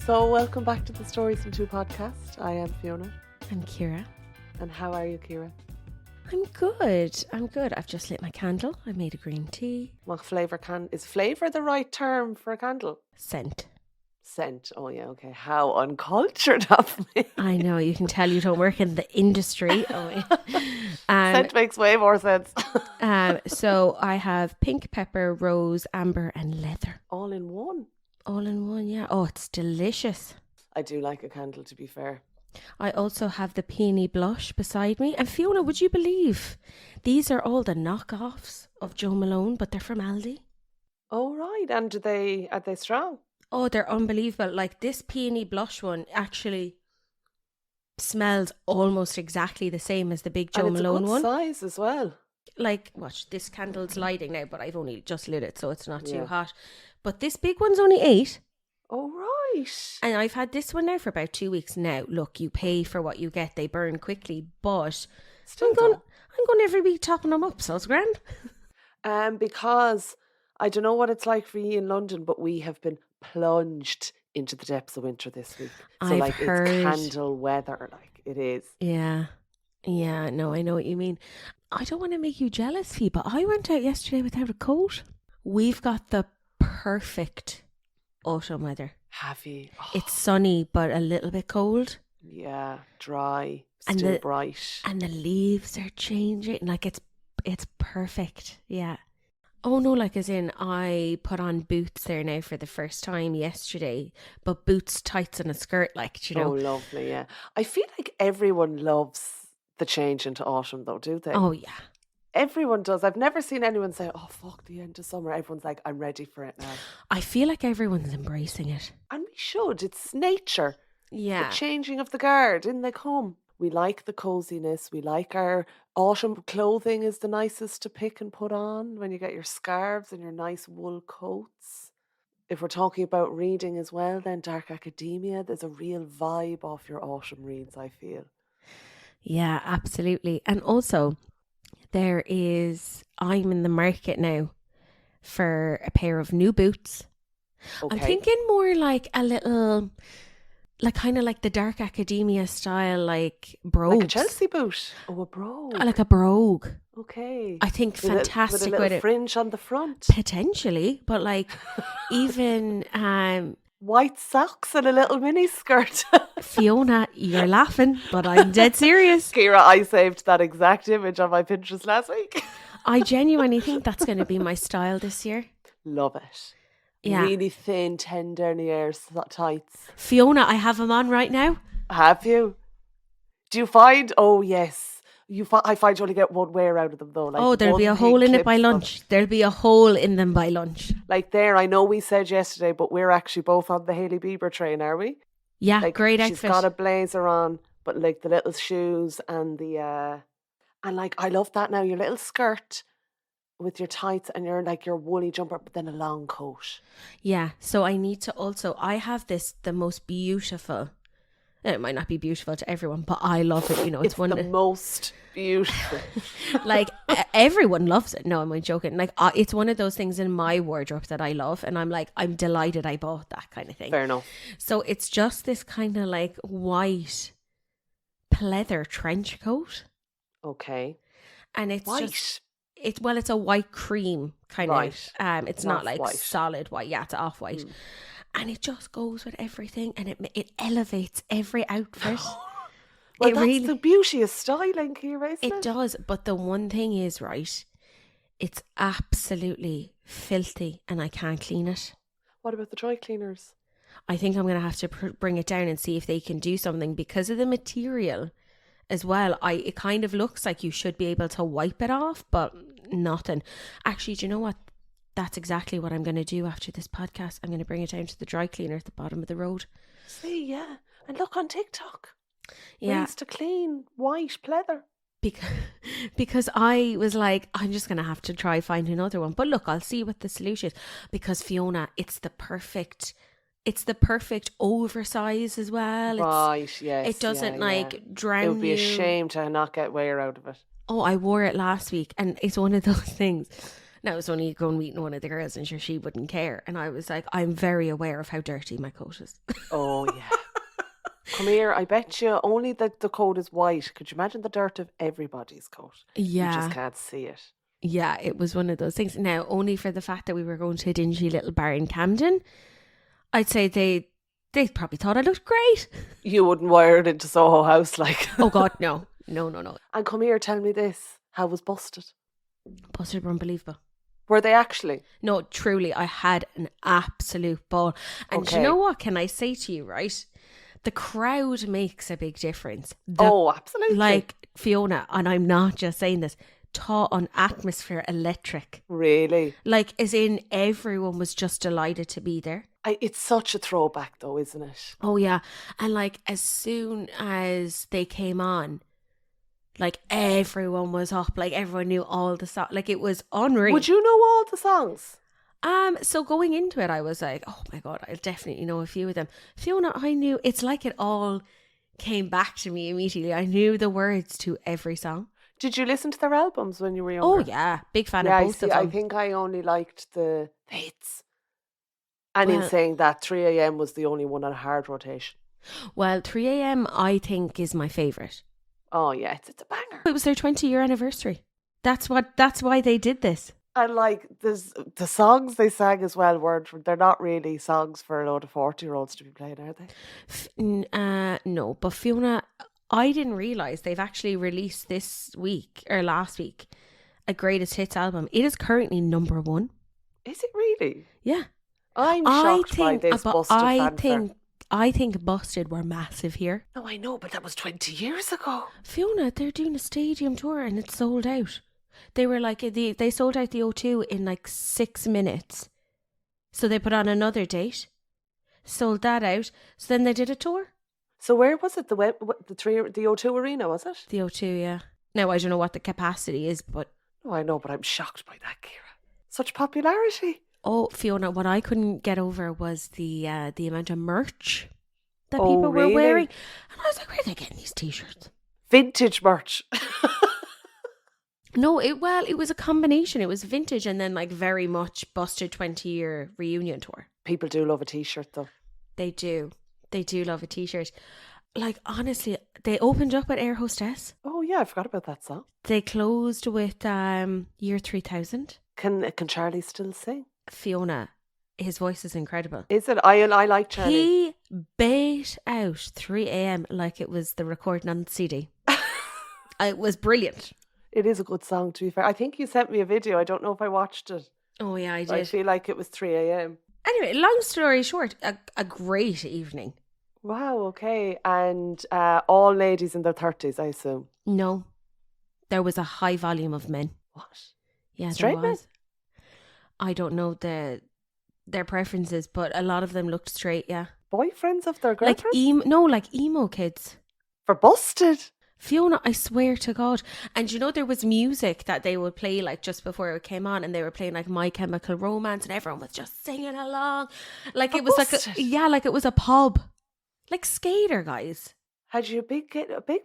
So welcome back to the Stories from Two podcast. I am Fiona. I'm Ciara. And how are you, Ciara? I'm good. I've just lit my candle. I made a green tea. What flavour is flavour the right term for a candle? Scent. Oh yeah, okay. How uncultured of me. I know, you can tell you don't work in the industry. Scent makes way more sense. So I have pink pepper, rose, amber and leather. All in one? All in one, yeah. Oh, it's delicious. I do like a candle, to be fair. I also have the peony blush beside me. And Fiona, would you believe these are all the knockoffs of Jo Malone, but they're from Aldi? Oh right, and are they strong? Oh, they're unbelievable. Like this peony blush one actually smells almost exactly the same as the big Jo Malone one. And it's a good size as well. Like, watch, this candle's lighting now, but I've only just lit it, so it's not too hot. But this big one's only 8. Oh, right. And I've had this one now for about 2 weeks now. Look, you pay for what you get. They burn quickly, but I'm going every week topping them up, so it's grand. Because I don't know what it's like for you in London, but we have been plunged into the depths of winter this week. So I've heard. It's candle weather, like it is. Yeah, no, I know what you mean. I don't want to make you jealous, Fee, but I went out yesterday without a coat. We've got the perfect autumn weather. Have you? Oh. It's sunny, but a little bit cold. Yeah, dry, still bright. And the leaves are changing. Like it's perfect. Yeah. Oh no, like as in I put on boots there now for the first time yesterday, but boots, tights and a skirt, like, you know. Oh, lovely, yeah. I feel like everyone loves the change into autumn though, do they? Oh yeah. Everyone does. I've never seen anyone say, oh fuck the end of summer. Everyone's like, I'm ready for it now. I feel like everyone's embracing it. And we should. It's nature. Yeah. The changing of the guard. In they come. We like the coziness. We like our autumn clothing is the nicest to pick and put on when you get your scarves and your nice wool coats. If we're talking about reading as well, then Dark Academia, there's a real vibe off your autumn reads, I feel. Yeah, absolutely. And also, I'm in the market now for a pair of new boots. Okay. I'm thinking more like a little, like kind of like the Dark Academia style, like brogues. Like a Chelsea boot? Oh, a brogue. Like a brogue. Okay. I think fantastic with a little fringe on the front. Potentially, but like even white socks and a little mini skirt. Fiona, you're laughing, but I'm dead serious. Ciara, I saved that exact image on my Pinterest last week. I genuinely think that's going to be my style this year. Love it. Yeah. Really thin, 10 denier tights. Fiona, I have them on right now. Have you? Do you find? Oh, yes. I find you only get one wear out of them though. Like there'll be a hole in it by lunch. There'll be a hole in them by lunch. Like there, I know we said yesterday, but we're actually both on the Hailey Bieber train, are we? Yeah, like, great outfit. She's got a blazer on, but like the little shoes and the and like I love that now. Your little skirt with your tights and your woolly jumper, but then a long coat. Yeah. So I need to also. I have the most beautiful. It might not be beautiful to everyone, but I love it. You know, it's one the most beautiful. Like everyone loves it. No, I'm joking. Like it's one of those things in my wardrobe that I love, and I'm delighted I bought that kind of thing. Fair enough. So it's just this kind of like white pleather trench coat. Okay. And it's white. It's a white cream kind of. It's not like white. Solid white. Yeah, it's off white. And it just goes with everything, and it elevates every outfit. Well, that's the beauty of styling, Ciara, isn't it? It does, but the one thing is, right, it's absolutely filthy, and I can't clean it. What about the dry cleaners? I think I'm going to have to bring it down and see if they can do something because of the material as well. It kind of looks like you should be able to wipe it off, but nothing. Actually, do you know what? That's exactly what I'm going to do after this podcast. I'm going to bring it down to the dry cleaner at the bottom of the road. See, yeah. And look on TikTok. Yeah. Ways to clean white pleather. Because I was like, I'm just going to have to try find another one. But look, I'll see what the solution is. Because Fiona, it's the perfect oversize as well. Right, yes. It doesn't drown you. It would be a shame to not get wear out of it. Oh, I wore it last week and it's one of those things. Now, I was only going meeting one of the girls and sure she wouldn't care. And I was like, I'm very aware of how dirty my coat is. Oh, yeah. Come here, I bet you only that the coat is white. Could you imagine the dirt of everybody's coat? You just Yeah. can't see it. Yeah, it was one of those things. Now, only for the fact that we were going to a dingy little bar in Camden, I'd say they probably thought I looked great. You wouldn't wear it into Soho House like. Oh, God, no. No. And come here, tell me this. How was Busted? Busted were unbelievable. Were they actually? No, truly, I had an absolute ball. And do you know what can I say to you, right? The crowd makes a big difference. Oh, absolutely. Like Fiona, and I'm not just saying this, taught on atmosphere electric. Really? Like, as in everyone was just delighted to be there. It's such a throwback though, isn't it? Oh, yeah. And like, as soon as they came on, like everyone was up, like everyone knew all the songs. Like, it was unreal. Would you know all the songs? So going into it, I was like, oh my God, I'll definitely know a few of them. Fiona, I knew, it's like it all came back to me immediately. I knew the words to every song. Did you listen to their albums when you were younger? Oh yeah, big fan of both of them. I think I only liked the hits. And in saying that, 3 a.m. was the only one on hard rotation. Well, 3 a.m. I think is my favourite. Oh yeah, it's a banger. It was their 20-year anniversary. That's why they did this. And like the songs they sang as well they're not really songs for a load of 40-year-olds to be playing, are they? No, but Fiona, I didn't realise they've actually released this week or last week a greatest hits album. It is currently number 1. Is it really? Yeah. I'm shocked by this Busted fanfare. I think Busted were massive here. No, I know, but that was 20 years ago. Fiona, they're doing a stadium tour and it's sold out. They were like, they sold out the O2 in like 6 minutes. So they put on another date, sold that out. So then they did a tour. So where was it? The O2 Arena, was it? The O2, yeah. Now, I don't know what the capacity is, but... No, I know, but I'm shocked by that, Ciara. Such popularity. Oh, Fiona, what I couldn't get over was the amount of merch that people were wearing. And I was like, where are they getting these t-shirts? Vintage merch. No, it was a combination. It was vintage and then like very much Busted 20-year reunion tour. People do love a t-shirt though. They do. They do love a t-shirt. Like, honestly, they opened up with Air Hostess. Oh yeah, I forgot about that song. They closed with Year 3000. Can Charlie still sing? Fiona, his voice is incredible. Is it? I like Charlie. He bait out 3 a.m. like it was the recording on the CD. It was brilliant. It is a good song, to be fair. I think you sent me a video. I don't know if I watched it. Oh, yeah, I did. I feel like it was 3 a.m. Anyway, long story short, a great evening. Wow, okay. And all ladies in their 30s, I assume. No. There was a high volume of men. What? Yeah, straight men? I don't know their preferences, but a lot of them looked straight, yeah. Boyfriends of their girlfriends? Like emo kids. For Busted? Fiona, I swear to God. And you know, there was music that they would play like just before it came on, and they were playing like My Chemical Romance, and everyone was just singing along. Like it was Busted. like it was a pub. Like skater guys. Had you a big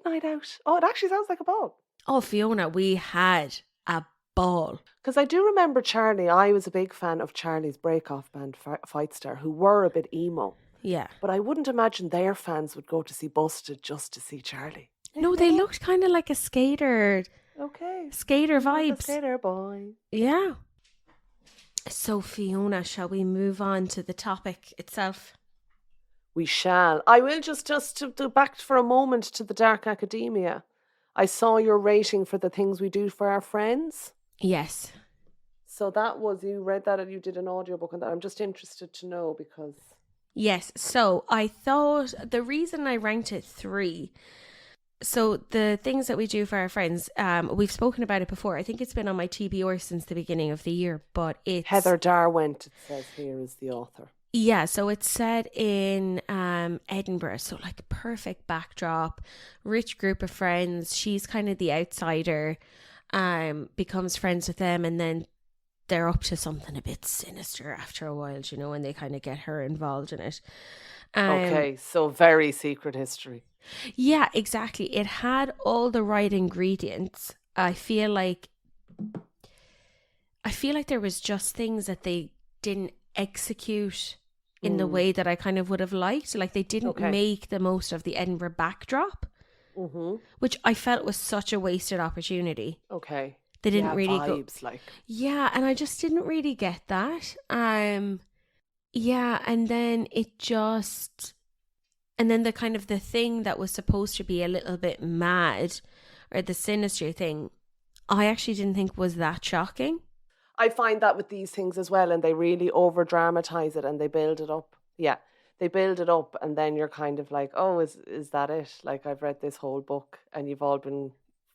night out? Oh, it actually sounds like a ball. Oh, Fiona, we had a ball. Because I do remember Charlie. I was a big fan of Charlie's break-off band, Fightstar, who were a bit emo. Yeah. But I wouldn't imagine their fans would go to see Busted just to see Charlie. No, they looked kind of like a skater. Okay. Skater vibes. Like a skater boy. Yeah. So, Fiona, shall we move on to the topic itself? We shall. I will just to back for a moment to the Dark Academia. I saw your rating for the things we do for our friends. Yes. So you read that and you did an audiobook on that. I'm just interested to know because... Yes. So I thought the reason I ranked it 3... So the things that we do for our friends, we've spoken about it before. I think it's been on my TBR since the beginning of the year, but it's... Heather Darwent, it says here, is the author. Yeah, so it's set in Edinburgh, so like perfect backdrop, rich group of friends. She's kind of the outsider, becomes friends with them, and then they're up to something a bit sinister after a while, you know, and they kind of get her involved in it. Okay, so very secret history. Yeah, exactly. It had all the right ingredients. I feel like I feel like there was just things that they didn't execute in the Mm. way that I kind of would have liked. Like they didn't Okay. make the most of the Edinburgh backdrop, Mm-hmm. which I felt was such a wasted opportunity. Okay. They didn't Yeah, really go. vibes like. Yeah, and I just didn't really get that. Yeah, and then it just, and then the kind of the thing that was supposed to be a little bit mad, or the sinister thing, I actually didn't think was that shocking. I find that with these things as well, and they really over dramatize it and they build it up. Yeah. They build it up and then you're kind of like, oh, is that it? Like I've read this whole book and you've all been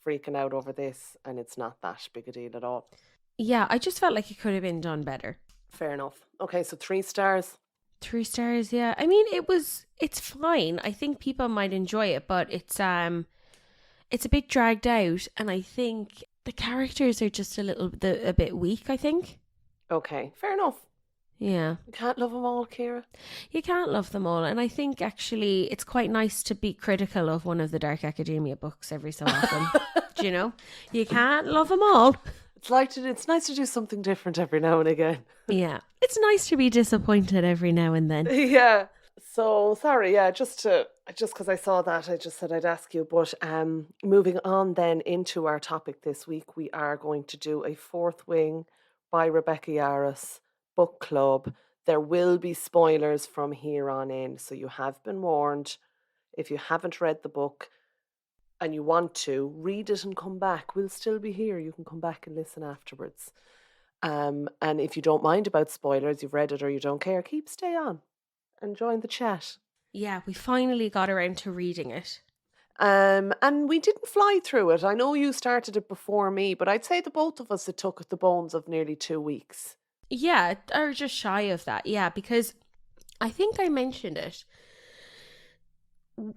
freaking out over this and it's not that big a deal at all. Yeah, I just felt like it could have been done better. Fair enough. Okay, so 3 stars. 3 stars, yeah. I mean, it's fine. I think people might enjoy it, but it's a bit dragged out, and I think the characters are just a bit weak, I think. Okay, fair enough. Yeah. You can't love them all, Kira. You can't love them all, and I think actually it's quite nice to be critical of one of the Dark Academia books every so often. Do you know? You can't love them all. It's nice to do something different every now and again. Yeah. It's nice to be disappointed every now and then. Yeah. So sorry, yeah, just because I saw that, I just said I'd ask you. But moving on then into our topic this week, we are going to do a Fourth Wing by Rebecca Yarros book club. There will be spoilers from here on in, so you have been warned. If you haven't read the book and you want to read it and come back, we'll still be here. You can come back and listen afterwards. And if you don't mind about spoilers, you've read it or you don't care, stay on and join the chat. Yeah, we finally got around to reading it. And we didn't fly through it. I know you started it before me, but I'd say the both of us, it took the bones of nearly 2 weeks. Yeah, or just shy of that. Yeah, because I think I mentioned it,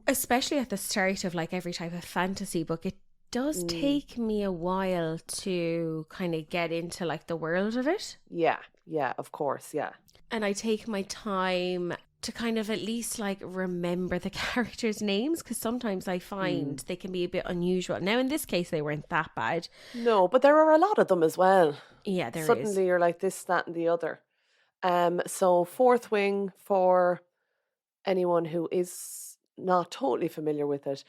especially at the start of like every type of fantasy book. It does take me a while to kind of get into like the world of it. Yeah, of course, yeah. And I take my time to kind of at least like remember the characters' names, because sometimes I find they can be a bit unusual. Now, in this case, they weren't that bad. No, but there are a lot of them as well. Yeah, there is. Suddenly you're like this, that, and the other. So Fourth Wing, for anyone who is not totally familiar with it,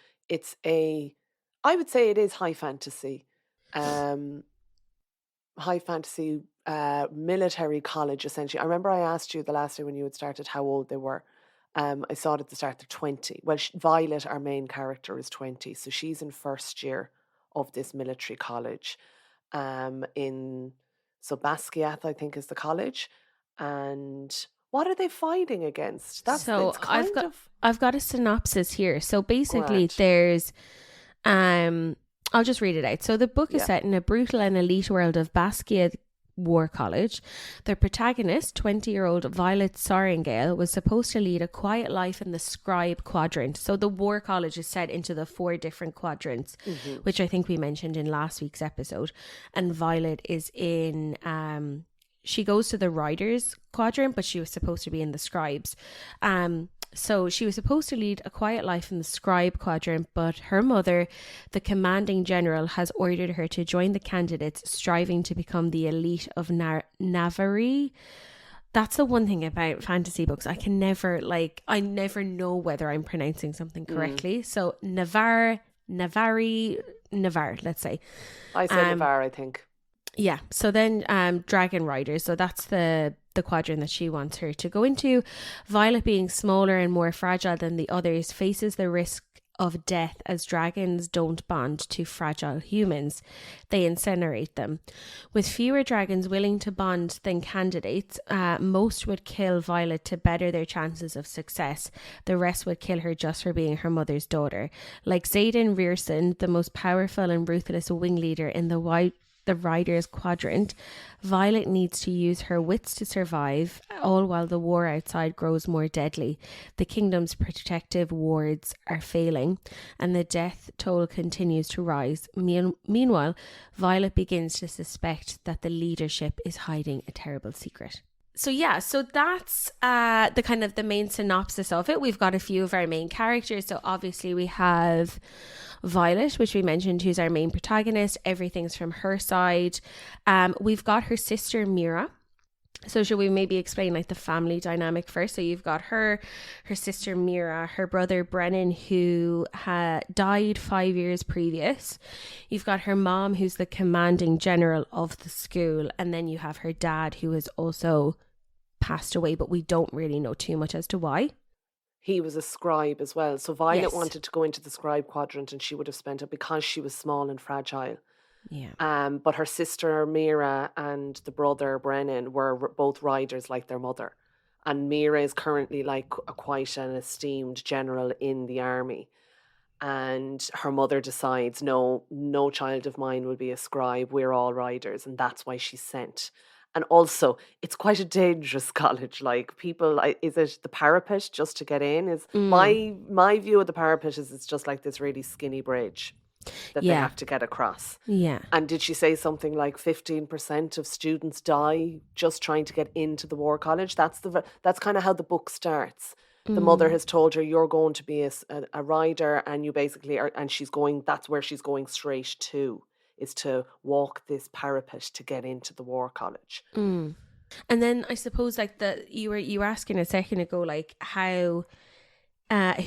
I would say it is high fantasy. High fantasy military college, essentially. I remember I asked you the last day when you had started how old they were. I saw it at the start, they're 20. Well, Violet, our main character, is 20. So she's in first year of this military college. So Basquiat, I think, is the college. And what are they fighting against? I've got a synopsis here. So basically Grand. there's I'll just read it out. So the book is set in a brutal and elite world of Basquiat War College. Their protagonist, 20-year-old Violet Sorringale, was supposed to lead a quiet life in the scribe quadrant. So the War College is set into the 4 different quadrants, which I think we mentioned in last week's episode. And Violet is in she goes to the Riders quadrant, but she was supposed to be in the Scribes. So she was supposed to lead a quiet life in the Scribe quadrant, but her mother, the commanding general, has ordered her to join the candidates striving to become the elite of Navarre. That's the one thing about fantasy books. I never know whether I'm pronouncing something correctly. So Navarre, let's say. I say Navarre, I think. Yeah, so then Dragon Riders, so that's the quadrant that she wants her to go into. Violet, being smaller and more fragile than the others, faces the risk of death as dragons don't bond to fragile humans. They incinerate them. With fewer dragons willing to bond than candidates, most would kill Violet to better their chances of success. The rest would kill her just for being her mother's daughter. Like Xaden Rearson, the most powerful and ruthless wing leader in the Riders quadrant, Violet needs to use her wits to survive, all while the war outside grows more deadly. The kingdom's protective wards are failing, and the death toll continues to rise. Meanwhile, Violet begins to suspect that the leadership is hiding a terrible secret. So that's the kind of the main synopsis of it. We've got a few of our main characters. So obviously we have Violet, which we mentioned, who's our main protagonist. Everything's from her side. We've got her sister Mira. So should we maybe explain like the family dynamic first? So you've got her sister Mira, her brother Brennan, who had died 5 years previous. You've got her mom, who's the commanding general of the school, and then you have her dad, who has also passed away, but we don't really know too much as to why. He was a scribe as well. So Violet Yes. wanted to go into the scribe quadrant, and she would have spent it because she was small and fragile. Yeah. But her sister Mira and the brother Brennan were both riders like their mother. And Mira is currently like quite an esteemed general in the army. And her mother decides, no, no child of mine will be a scribe. We're all riders. And that's why she's sent. And also, it's quite a dangerous college. Like people, is it the parapet just to get in? Is my view of the parapet is it's just like this really skinny bridge that they Yeah. have to get across. Yeah. And did she say something like 15% of students die just trying to get into the war college? That's kind of how the book starts. The mother has told her, you're going to be a rider, and you basically are, and she's going, that's where she's going straight to, is to walk this parapet to get into the war college. And then I suppose like you were asking a second ago, like how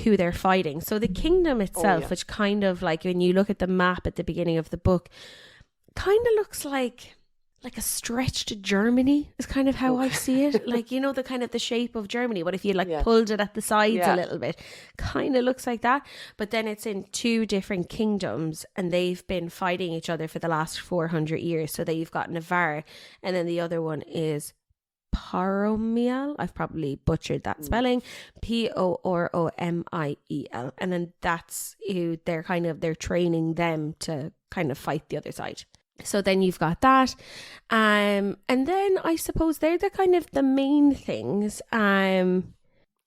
who they're fighting. So the kingdom itself, which kind of like when you look at the map at the beginning of the book, kind of looks like a stretched Germany is kind of how I see it. Like, you know, the kind of the shape of Germany. But if you like pulled it at the sides a little bit, kind of looks like that. But then it's in two different kingdoms, and they've been fighting each other for the last 400 years. So that you've got Navarre, and then the other one is Poromiel. I've probably butchered that spelling. Poromiel. And then that's who they're training them to kind of fight the other side. So then you've got that. And then I suppose they're the kind of the main things. Our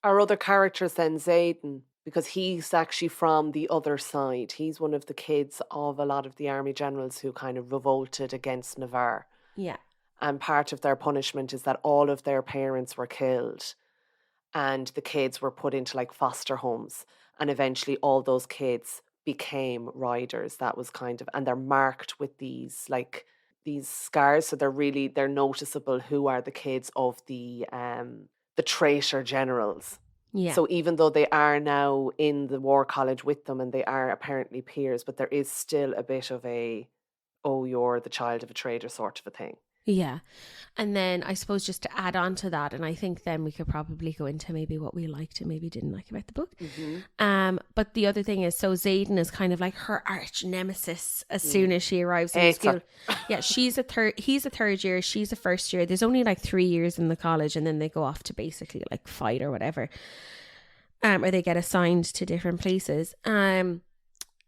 other characters then, Zayden, because he's actually from the other side. He's one of the kids of a lot of the army generals who kind of revolted against Navarre. Yeah. And part of their punishment is that all of their parents were killed, and the kids were put into like foster homes. And eventually all those kids became riders. That was kind of, and they're marked with these scars. So they're noticeable who are the kids of the traitor generals. Yeah. So even though they are now in the war college with them and they are apparently peers, but there is still a bit of a, oh, you're the child of a traitor sort of a thing. Yeah. And then I suppose just to add on to that, and I think then we could probably go into maybe what we liked and maybe didn't like about the book. But the other thing is, so Zayden is kind of like her arch nemesis as soon as she arrives in school. Yeah, he's a third year, she's a first year. There's only like 3 years in the college, and then they go off to basically like fight or whatever. Or they get assigned to different places.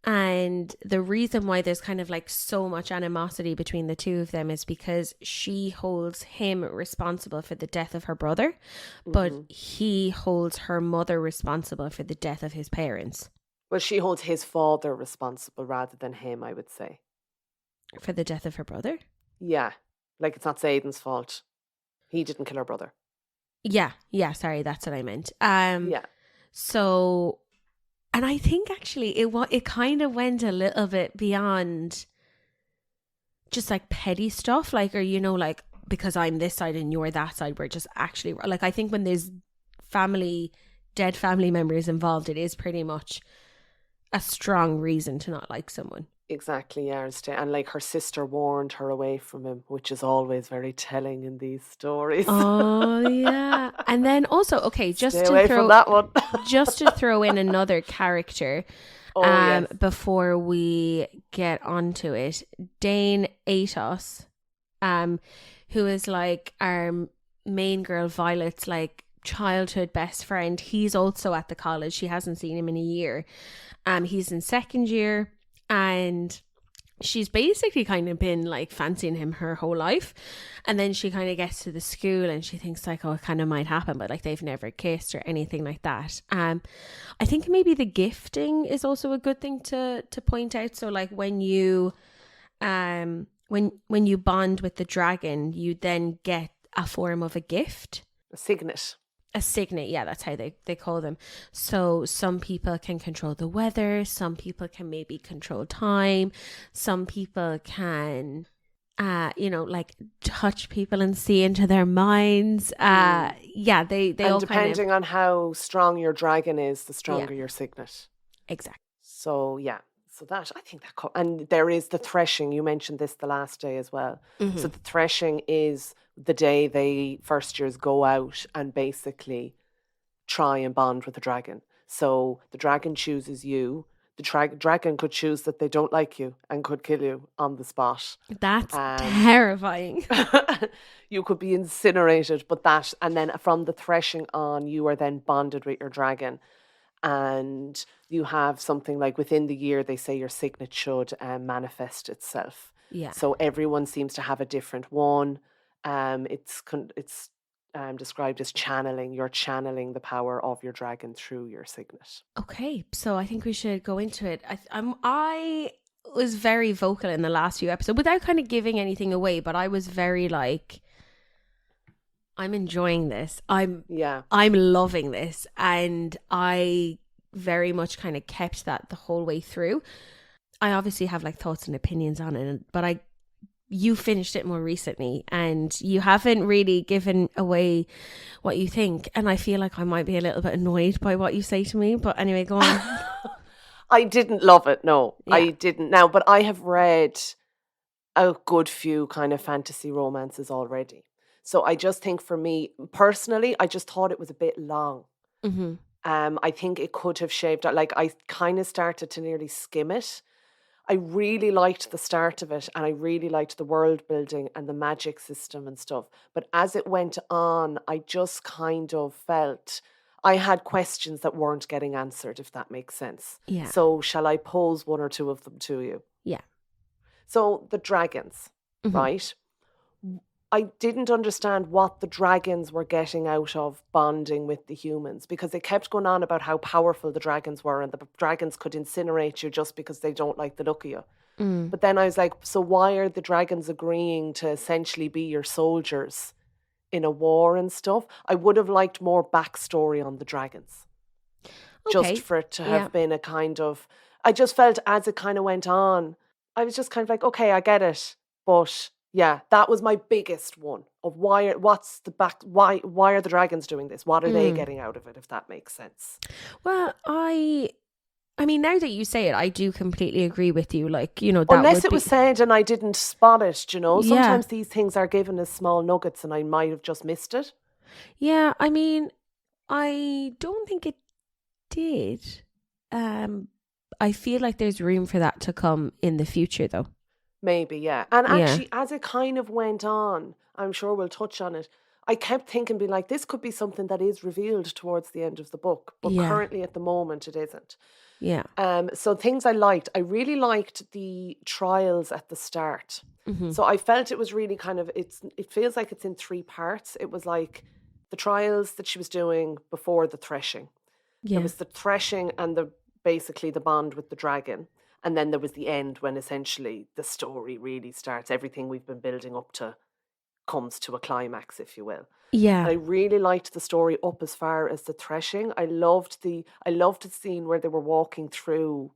And the reason why there's kind of like so much animosity between the two of them is because she holds him responsible for the death of her brother, but he holds her mother responsible for the death of his parents. Well, she holds his father responsible rather than him, I would say. For the death of her brother? Yeah. Like it's not Zayden's fault. He didn't kill her brother. Yeah, sorry, that's what I meant. Yeah. So... And I think actually it kind of went a little bit beyond just like petty stuff, like, or, you know, like, because I'm this side and you're that side, we're just actually, like, I think when there's dead family members involved, it is pretty much a strong reason to not like someone. Exactly, yeah. And like her sister warned her away from him, which is always very telling in these stories. Oh yeah. And then also, okay, just Stay to away throw from that one. just to throw in another character, yes. before we get onto it, Dane Atos, who is like our main girl Violet's like childhood best friend. He's also at the college. She hasn't seen him in a year. He's in second year. And she's basically kind of been like fancying him her whole life. And then she kind of gets to the school and she thinks like, oh, it kind of might happen, but like they've never kissed or anything like that. I think maybe the gifting is also a good thing to point out. So like when you when you bond with the dragon, you then get a form of a gift. A signet. A signet, yeah, that's how they call them. So some people can control the weather, some people can maybe control time, some people can like touch people and see into their minds. Yeah, they And all depending on how strong your dragon is, the stronger your signet. Exactly. So yeah, so that I think that and there is the threshing. You mentioned this the last day as well. Mm-hmm. So the threshing is the day they first years go out and basically try and bond with the dragon. So the dragon chooses you. The dragon could choose that they don't like you and could kill you on the spot. That's terrifying. You could be incinerated, but that, and then from the threshing on, you are then bonded with your dragon. And you have something like within the year, they say your signet should manifest itself. Yeah. So everyone seems to have a different one. It's described as channeling. You're channeling the power of your dragon through your signet. Okay, so I think we should go into it. I was very vocal in the last few episodes without kind of giving anything away, but I was very like, I'm enjoying this. I'm loving this, and I very much kind of kept that the whole way through. I obviously have like thoughts and opinions on it, but you finished it more recently and you haven't really given away what you think, and I feel like I might be a little bit annoyed by what you say to me, but anyway, go on. I didn't love it, no. Yeah. I didn't now, but I have read a good few kind of fantasy romances already. So I just think for me, personally, I just thought it was a bit long. Mm-hmm. I think it could have shaved out. Like I kind of started to nearly skim it. I really liked the start of it and I really liked the world building and the magic system and stuff. But as it went on, I just kind of felt I had questions that weren't getting answered, if that makes sense. Yeah. So shall I pose one or two of them to you? Yeah. So the dragons, right? I didn't understand what the dragons were getting out of bonding with the humans because they kept going on about how powerful the dragons were and the dragons could incinerate you just because they don't like the look of you. But then I was like, so why are the dragons agreeing to essentially be your soldiers in a war and stuff? I would have liked more backstory on the dragons. Okay. Just for it to have been a kind of, I just felt as it kind of went on, I was just kind of like, okay, I get it. But yeah, that was my biggest one of why are the dragons doing this? What are they getting out of it, if that makes sense? Well, I mean, now that you say it, I do completely agree with you. Like, you know, that unless it was said and I didn't spot it, you know. Yeah. Sometimes these things are given as small nuggets and I might have just missed it. Yeah, I mean, I don't think it did. I feel like there's room for that to come in the future, though. Maybe, yeah. And actually, as it kind of went on, I'm sure we'll touch on it, I kept thinking, being like, this could be something that is revealed towards the end of the book. But currently, at the moment, it isn't. Yeah. So things I liked. I really liked the trials at the start. So I felt it was really kind of, it feels like it's in 3 parts. It was like the trials that she was doing before the threshing. Yeah. There was the threshing and basically the bond with the dragon. And then there was the end when essentially the story really starts. Everything we've been building up to comes to a climax, if you will. Yeah. And I really liked the story up as far as the threshing. I loved the scene where they were walking through,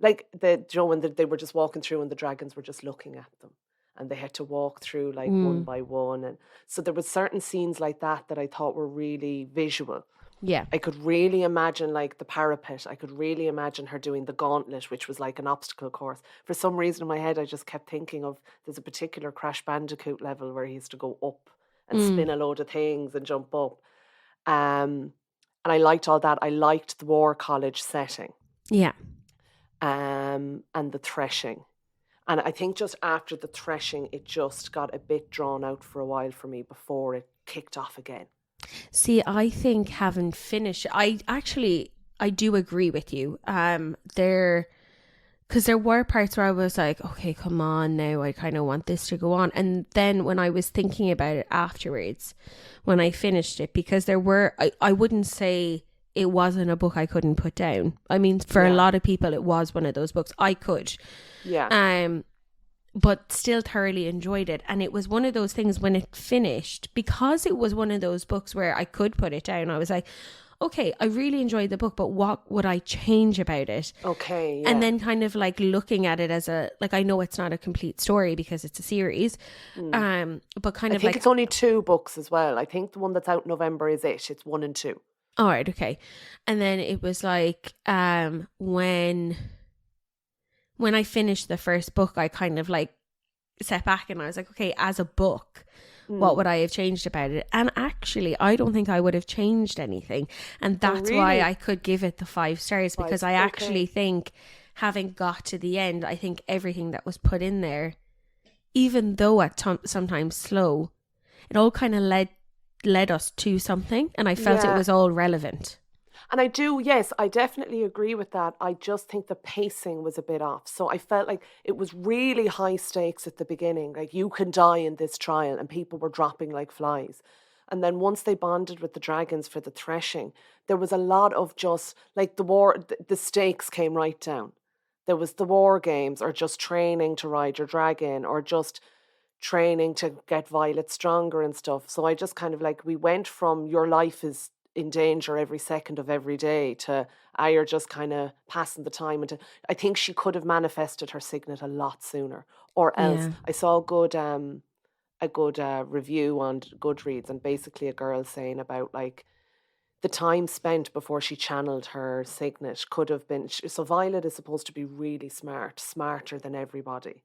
like when they were just walking through and the dragons were just looking at them. And they had to walk through like one by one. And so there was certain scenes like that I thought were really visual. Yeah. I could really imagine like the parapet. I could really imagine her doing the gauntlet, which was like an obstacle course. For some reason in my head, I just kept thinking of, there's a particular Crash Bandicoot level where he has to go up and spin a load of things and jump up. And I liked all that. I liked the war college setting. Yeah. And the threshing. And I think just after the threshing, it just got a bit drawn out for a while for me before it kicked off again. See, I think having finished, I do agree with you. Because there were parts where I was like, okay, come on now, I kind of want this to go on. And then when I was thinking about it afterwards, when I finished it, because there were, I wouldn't say it wasn't a book I couldn't put down. I mean, for a lot of people, it was one of those books I could. Yeah. but still thoroughly enjoyed it. And it was one of those things when it finished, because it was one of those books where I could put it down. I was like, okay, I really enjoyed the book, but what would I change about it? Okay, yeah. And then kind of like looking at it as a, like, I know it's not a complete story because it's a series, but kind I of think like, it's only 2 books as well. I think the one that's out in November is it. It's 1 and 2. all right, okay. And then it was like, when I finished the first book, I kind of like set back and I was like, okay, as a book, what would I have changed about it? And actually, I don't think I would have changed anything. And that's why really? I could give it the 5 stars, because I actually think, having got to the end, I think everything that was put in there, even though at sometimes slow, it all kind of led us to something, and I felt it Yeah. was all relevant. And I do, yes, I definitely agree with that. I just think the pacing was a bit off. So I felt like it was really high stakes at the beginning. Like, you can die in this trial, and people were dropping like flies. And then once they bonded with the dragons for the threshing, there was a lot of just like the stakes came right down. There was the war games, or just training to ride your dragon, or just training to get Violet stronger and stuff. So I just kind of like, we went from your life is in danger every second of every day to you're just kind of passing the time. And I think she could have manifested her signet a lot sooner, or else. Yeah. I saw a good review on Goodreads, and basically a girl saying about like the time spent before she channeled her signet could have been. So Violet is supposed to be really smart, smarter than everybody.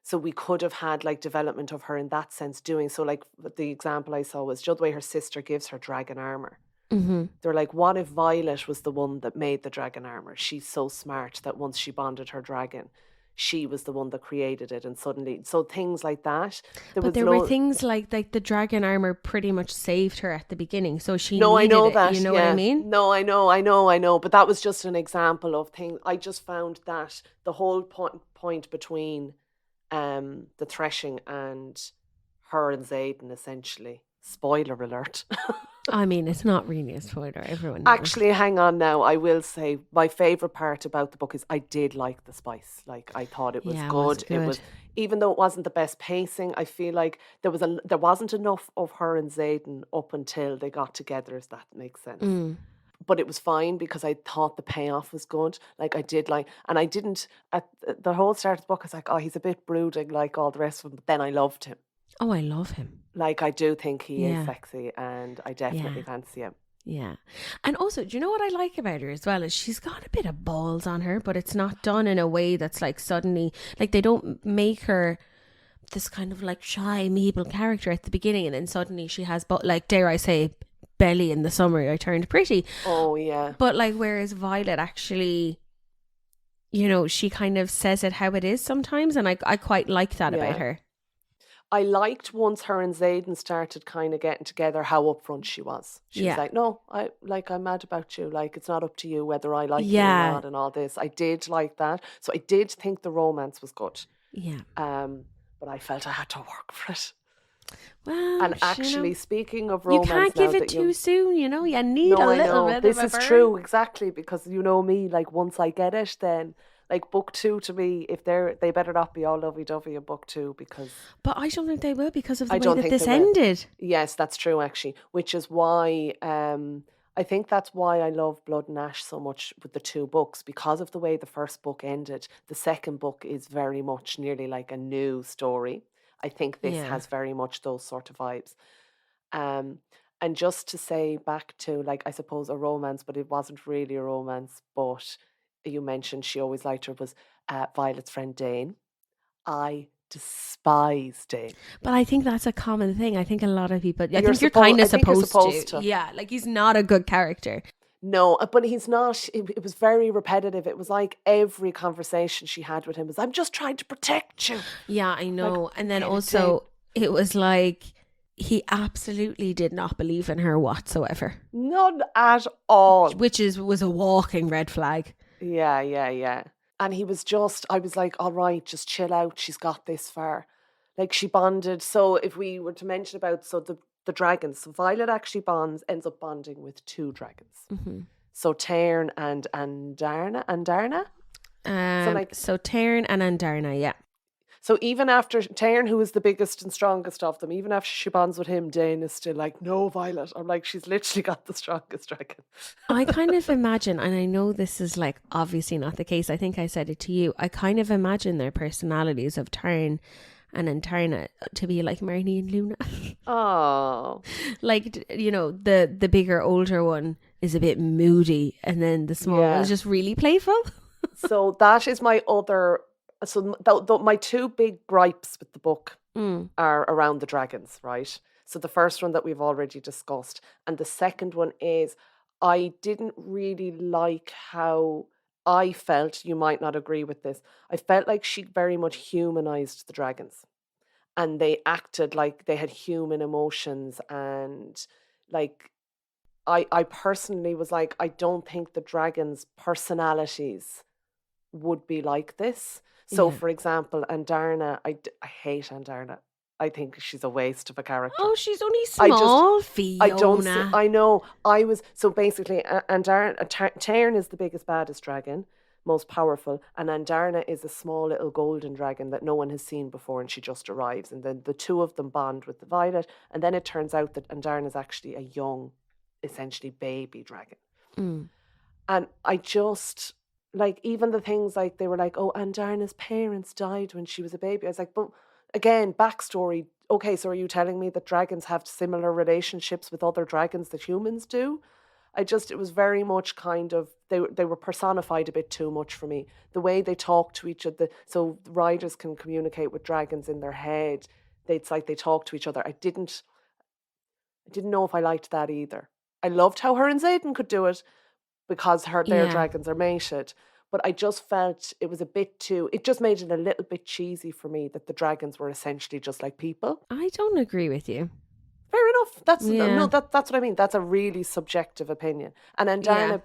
So we could have had like development of her in that sense doing so. Like the example I saw was just the way her sister gives her dragon armor. Mm-hmm. They're like, what if Violet was the one that made the dragon armor? She's so smart that once she bonded her dragon, she was the one that created it. And suddenly, so things like that. But there were things like the dragon armor pretty much saved her at the beginning, so she No, I needed know it. that. You know what I Yeah. mean? No, I know. But that was just an example of things. I just found that the whole point between the threshing and her and Zayden, essentially. Spoiler alert. I mean, it's not really a spoiler. Everyone knows. Actually, hang on now. I will say my favourite part about the book is I did like the spice. Like, I thought it was Yeah, good. it It was, even though it wasn't the best pacing, I feel like there wasn't enough of her and Zayden up until they got together, if that makes sense. But it was fine because I thought the payoff was good. Like, I did like, and I didn't, at the whole start of the book, I was like, oh, he's a bit brooding like all the rest of them. But then I loved him. Oh, I love him. Like, I do think he Yeah. is sexy, and I definitely fancy him. Yeah. And also, do you know what I like about her as well? Is she's got a bit of balls on her, but it's not done in a way that's like suddenly, like, they don't make her this kind of like shy, meeble character at the beginning, and then suddenly she has, like, dare I say, belly in the summer I turned pretty. Oh, yeah. But like, whereas Violet actually, you know, she kind of says it how it is sometimes, and I quite like that about her. I liked once her and Zayden started kind of getting together how upfront she was. She was like, no, I'm mad about you. Like, it's not up to you whether I like you or not and all this. I did like that. So I did think the romance was good. Yeah. But I felt I had to work for it. Well, and actually, speaking of romance, you can't give it too soon, you know. You need no, a little bit this of a is burn. true, exactly, because you know me, like, once I get it, then like book 2 to me, if they better not be all lovey-dovey in book 2, because But I don't think they will, because of the I way don't that think this they will. ended. Yes, that's true, actually, which is why I think that's why I love Blood and Ash so much with the 2 books, because of the way the first book ended. The second book is very much nearly like a new story. I think this has very much those sort of vibes. And just to say back to, like, I suppose a romance, but it wasn't really a romance, but you mentioned she always liked her, was Violet's friend Dane. I despise Dane. But I think that's a common thing. I think a lot of people, I You're think you're kind of I think you're supposed supposed to. to. Yeah, like, he's not a good character. No, but he's not. It was very repetitive. It was like every conversation she had with him was, I'm just trying to protect you. Yeah, I know. Like, and then get it, also, it was like, he absolutely did not believe in her whatsoever. None at all. Which was a walking red flag. Yeah. And he was just, I was like, all right, just chill out. She's got this far. Like, she bonded. So if we were to mention about, so the dragons, so Violet actually ends up bonding with 2 dragons. Mm-hmm. So Tairn and Andarna? So Tairn and Andarna, yeah. So even after Tairn, who is the biggest and strongest of them, even after she bonds with him, Dane is still like, no, Violet. I'm like, she's literally got the strongest dragon. I kind of imagine, and I know this is like obviously not the case. I think I said it to you. I kind of imagine their personalities of Tarn and Antarna to be like Marnie and Luna. Oh, Like, you know, the bigger, older one is a bit moody, and then the small one yeah. is just really playful. So that is my other. So my two big gripes with the book are around the dragons, right? So the first one that we've already discussed, and the second one is I didn't really like how I felt. You might not agree with this. I felt like she very much humanized the dragons, and they acted like they had human emotions, and like I personally was like, I don't think the dragons' personalities would be like this. So, Yeah. for example, Andarna, I hate Andarna. I think she's a waste of a character. Oh, she's only I just, small, I don't see, Fiona. I know, I was, so basically, Andarna, Tairn is the biggest, baddest dragon, most powerful, and Andarna is a small little golden dragon that no one has seen before, and she just arrives. And then the two of them bond with the Violet, and then it turns out that Andarna is actually a young, essentially baby dragon. Mm. And I just like even the things like they were like, oh, Andarna's parents died when she was a baby. I was like, but again, backstory. Okay, so are you telling me that dragons have similar relationships with other dragons that humans do? It was very much kind of they were personified a bit too much for me. The way they talk to each other, so riders can communicate with dragons in their head. It's like they talk to each other. I didn't know if I liked that either. I loved how her and Zayden could do it because their Yeah. dragons are mated. But I just felt it was a bit too. It just made it a little bit cheesy for me that the dragons were essentially just like people. I don't agree with you. Fair enough. That's no, Yeah. that's what I mean. That's a really subjective opinion. And Yeah.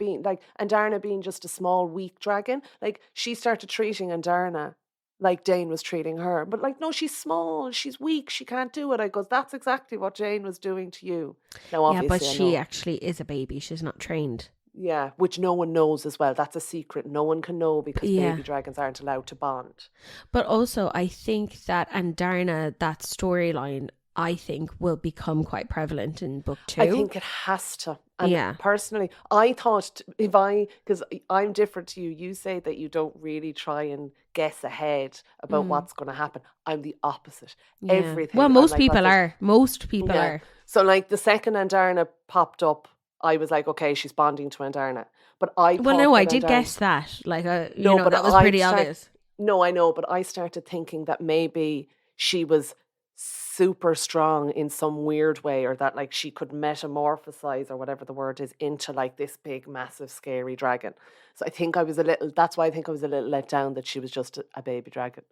Andarna being just a small, weak dragon, like she started treating Andarna like Dane was treating her. But like, no, she's small, she's weak, she can't do it. I goes, that's exactly what Jane was doing to you. Now, Yeah, but obviously, I she know. actually is a baby. She's not trained. Yeah, which no one knows as well. That's a secret. No one can know because Yeah. baby dragons aren't allowed to bond. But also, I think that Andarna, that storyline, I think will become quite prevalent in book I two. think it has to. And Yeah. personally, I thought because I'm different to you, you say that you don't really try and guess ahead about Mm. what's going to happen. I'm the opposite. Yeah. Well, Everything, I'm most like, what's people it? are. Most people Yeah. are. So, like, the second Andarna popped up, I was like, okay, she's bonding to Andarna. But I Well, thought no, I that did Andarna, guess that. Like, no, but that was pretty obvious. no, I know, but I started thinking that maybe she was super strong in some weird way, or that like she could metamorphosize or whatever the word is into like this big, massive, scary dragon. So that's why I think I was a little let down that she was just a baby dragon.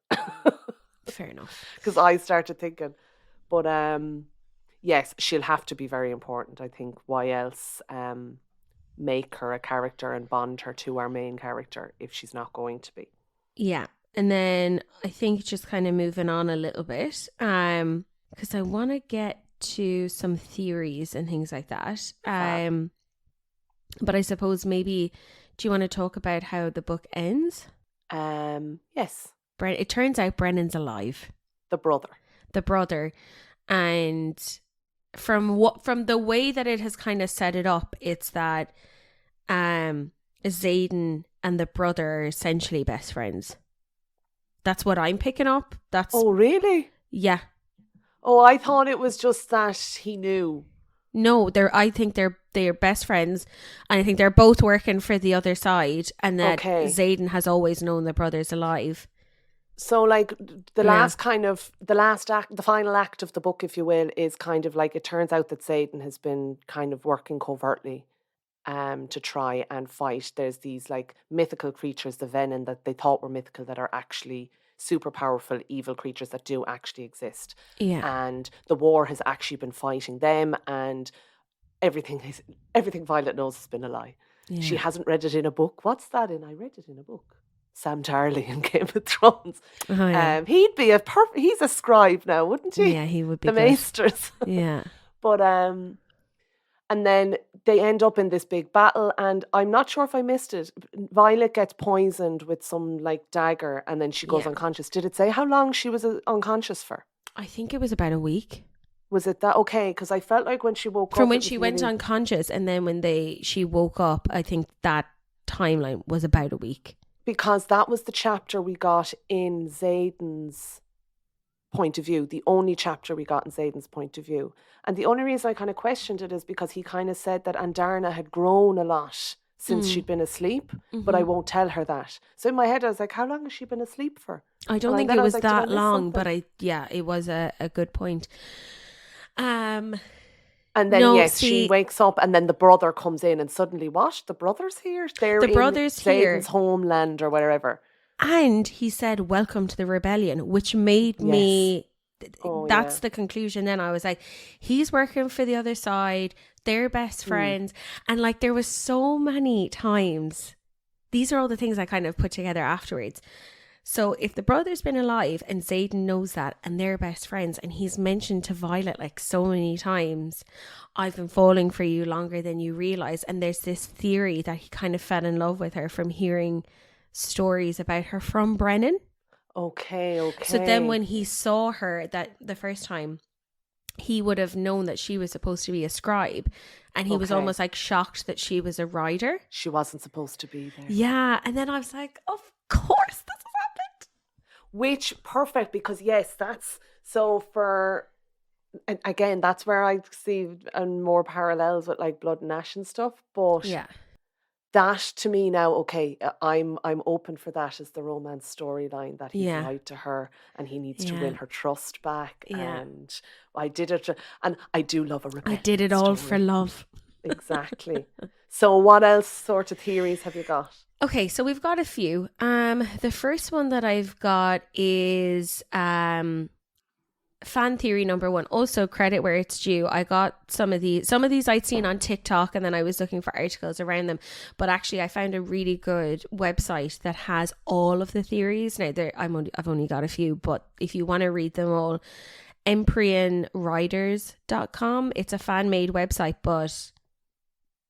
Fair enough. Because I started thinking, but yes, she'll have to be very important. I think why else make her a character and bond her to our main character if she's not going to be. Yeah. And then I think just kind of moving on a little bit, because I want to get to some theories and things like that. Fab. But I suppose maybe, do you want to talk about how the book ends? Yes, It turns out Brennan's alive, the brother. the brother, and from the way that it has kind of set it up, it's that Zayden and the brother are essentially best friends. That's what I'm picking up. Oh, really? Yeah. Oh, I thought it was just that he knew. No, I think they're best friends, and I think they're both working for the other side, and that Okay. Zayden has always known the brother's alive. So, like, Yeah. the last act, the final act of the book, if you will, is kind of like it turns out that Satan has been kind of working covertly to try and fight. There's these like mythical creatures, the Venom that they thought were mythical, that are actually super powerful evil creatures that do actually exist. Yeah. And the war has actually been fighting them, and everything Violet knows has been a lie. Yeah. She hasn't read it in a book. What's that in? I read it in a book. Sam Tarley in Game of Thrones. Oh, yeah. He'd be he's a scribe now, wouldn't he? Yeah, he would be The good. maesters. Yeah. But And then they end up in this big battle, and I'm not sure if I missed it. Violet gets poisoned with some like dagger, and then she goes Yeah. unconscious. Did it say how long she was unconscious for? I think it was about a week. Was it that okay? Because I felt like when she woke From up, when it was she went nearly unconscious and then when she woke up, I think that timeline was about a week. because that was the chapter we got in Zayden's point of view, the only chapter we got in Zayden's point of view. And the only reason I kind of questioned it is because he kind of said that Andarna had grown a lot since she'd been asleep, but I won't tell her that. So in my head, I was like, how long has she been asleep for? I don't And think then it I was like, did I that miss long, but something? it was a good point. And then, No, yes, she see, wakes up and then the brother comes in and suddenly, what? The brother's here? They're the in brother's Zayden's here. homeland or wherever. And he said, "Welcome to the rebellion," which made Yes. me, Oh, that's yeah. the conclusion. Then I was like, he's working for the other side. They're best friends. And like, there was so many times. These are all the things I kind of put together afterwards. So if the brother's been alive and Zayden knows that and they're best friends and he's mentioned to Violet like so many times, I've been falling for you longer than you realize. And there's this theory that he kind of fell in love with her from hearing stories about her from Brennan. Okay, okay. So then when he saw her that the first time, he would have known that she was supposed to be a scribe. And he was Okay. almost like shocked that she was a writer. She wasn't supposed to be there. Yeah. And then I was like, of course this has happened. Which, perfect, because yes, that's, so for, and again, that's where I see more parallels with like Blood and Ash and stuff, but Yeah. that to me now, okay, I'm open for that as the romance storyline, that he's Yeah. lied to her and he needs to Yeah. win her trust back. Yeah. And I did it, and I do love a Rebecca. I did it all for love. Exactly. So what else sort of theories have you got? Okay, so we've got a few. The first one that I've got is fan theory number one. Also, credit where it's due. I got some of these I'd seen on TikTok, and then I was looking for articles around them. But actually, I found a really good website that has all of the theories. Now, I've only got a few, but if you want to read them all, EmprianRiders.com. It's a fan-made website, but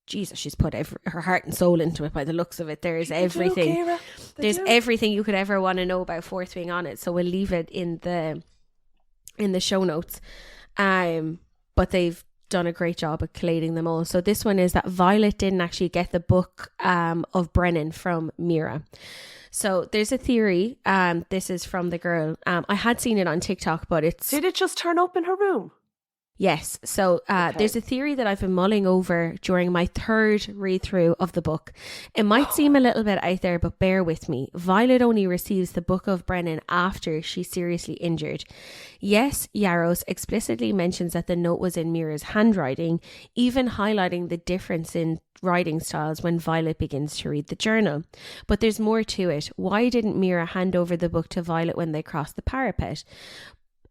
Jesus, she's put her heart and soul into it by the looks of it. There's everything. There's everything you could ever want to know about Fourth Wing on it. So we'll leave it in the show notes. But they've done a great job of collating them all. So this one is that Violet didn't actually get the book of Brennan from Mira. So there's a theory. This is from the girl. I had seen it on TikTok, but Did it just turn up in her room? Yes. So there's a theory that I've been mulling over during my third read through of the book. It might seem a little bit out there, but bear with me. Violet only receives the book of Brennan after she's seriously injured. Yes, Yarros explicitly mentions that the note was in Mira's handwriting, even highlighting the difference in writing styles when Violet begins to read the journal. But there's more to it. Why didn't Mira hand over the book to Violet when they crossed the parapet?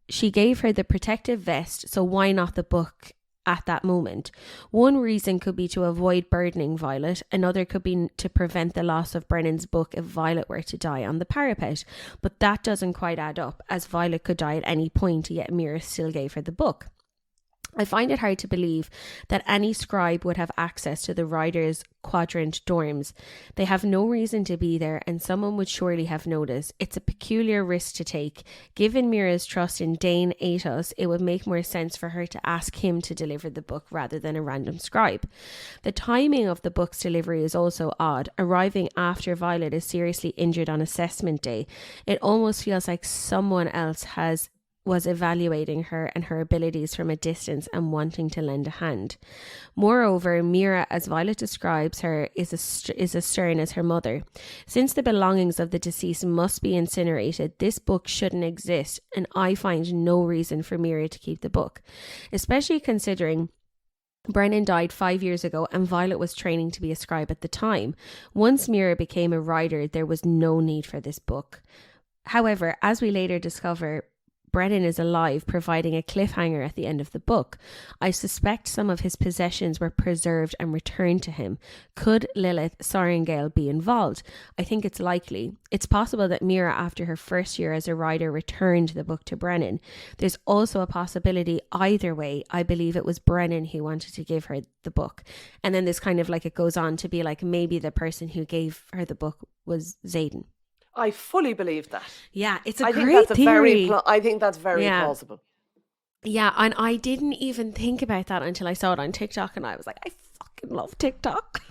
She gave her the protective vest, so why not the book at that moment? One reason could be to avoid burdening Violet. Another could be to prevent the loss of Brennan's book if Violet were to die on the parapet. But that doesn't quite add up, as Violet could die at any point, yet Mira still gave her the book. I find it hard to believe that any scribe would have access to the Riders' Quadrant dorms. They have no reason to be there, and someone would surely have noticed. It's a peculiar risk to take. Given Mira's trust in Dane Atos, it would make more sense for her to ask him to deliver the book rather than a random scribe. The timing of the book's delivery is also odd, arriving after Violet is seriously injured on assessment day. It almost feels like someone else was evaluating her and her abilities from a distance and wanting to lend a hand. Moreover, Mira, as Violet describes her, is as stern as her mother. Since the belongings of the deceased must be incinerated, this book shouldn't exist, and I find no reason for Mira to keep the book, especially considering Brennan died 5 years ago and Violet was training to be a scribe at the time. Once Mira became a writer, there was no need for this book. However, as we later discover, Brennan is alive, providing a cliffhanger at the end of the book. I suspect some of his possessions were preserved and returned to him. Could Lilith Sorrengail be involved? I think it's likely. It's possible that Mira, after her first year as a writer, returned the book to Brennan. There's also a possibility either way. I believe it was Brennan who wanted to give her the book. And then this kind of like, it goes on to be like, maybe the person who gave her the book was Xaden. I fully believe that. Yeah, it's a I think great that's theory. I think that's very plausible. Yeah, and I didn't even think about that until I saw it on TikTok, and I was like, I fucking love TikTok.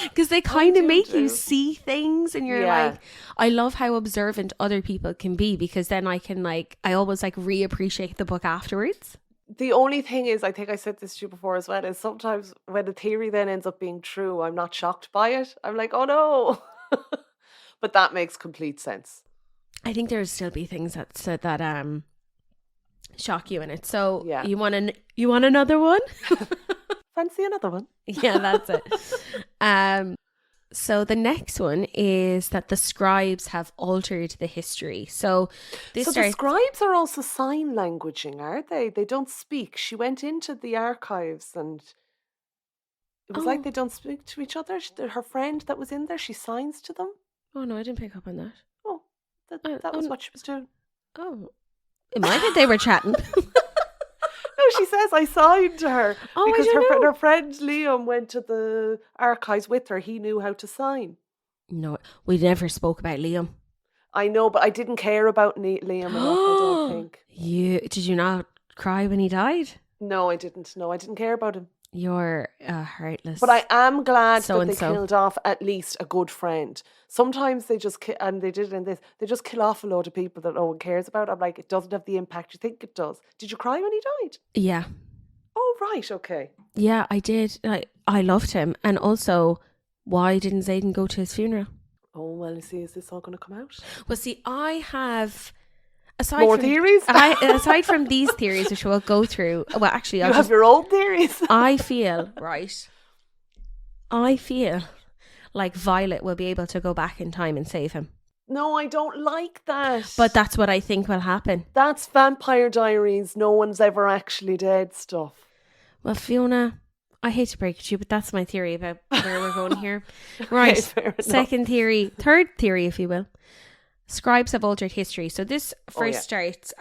Because they kind of make you see things, and you're like, I love how observant other people can be, because then I can I always reappreciate the book afterwards. The only thing is, I think I said this to you before as well, is sometimes when the theory then ends up being true, I'm not shocked by it. I'm like, oh no. But that makes complete sense. I think there'll still be things that shock you in it. So you want another one? Fancy another one? Yeah, that's it. So the next one is that the scribes have altered the history. So the scribes are also sign languaging, are they? They don't speak. She went into the archives and it was like they don't speak to each other. Her friend that was in there, she signs to them. Oh no, I didn't pick up on that. Oh, that was what she was doing. Oh, in my head they were chatting. No, she says I signed to her because her friend Liam went to the archives with her. He knew how to sign. No, we never spoke about Liam. I know, but I didn't care about Liam enough, I don't think. Did you not cry when he died? No, I didn't. No, I didn't care about him. You're heartless. But I am glad that they killed off at least a good friend. Sometimes they just and they did it in this. They just kill off a load of people that no one cares about. I'm like, it doesn't have the impact you think it does. Did you cry when he died? Yeah. Oh right, okay. Yeah, I did. I loved him, and also, why didn't Xaden go to his funeral? Oh well, you see, is this all going to come out? Well, see, I have. Theories? Aside from these theories, which we'll go through. Well, actually, you have your own theories. I feel like Violet will be able to go back in time and save him. No, I don't like that. But that's what I think will happen. That's Vampire Diaries. No one's ever actually dead stuff. Well, Fiona, I hate to break it to you, but that's my theory about where we're going here. Right. Okay, third theory, if you will. Scribes have altered history. So this first starts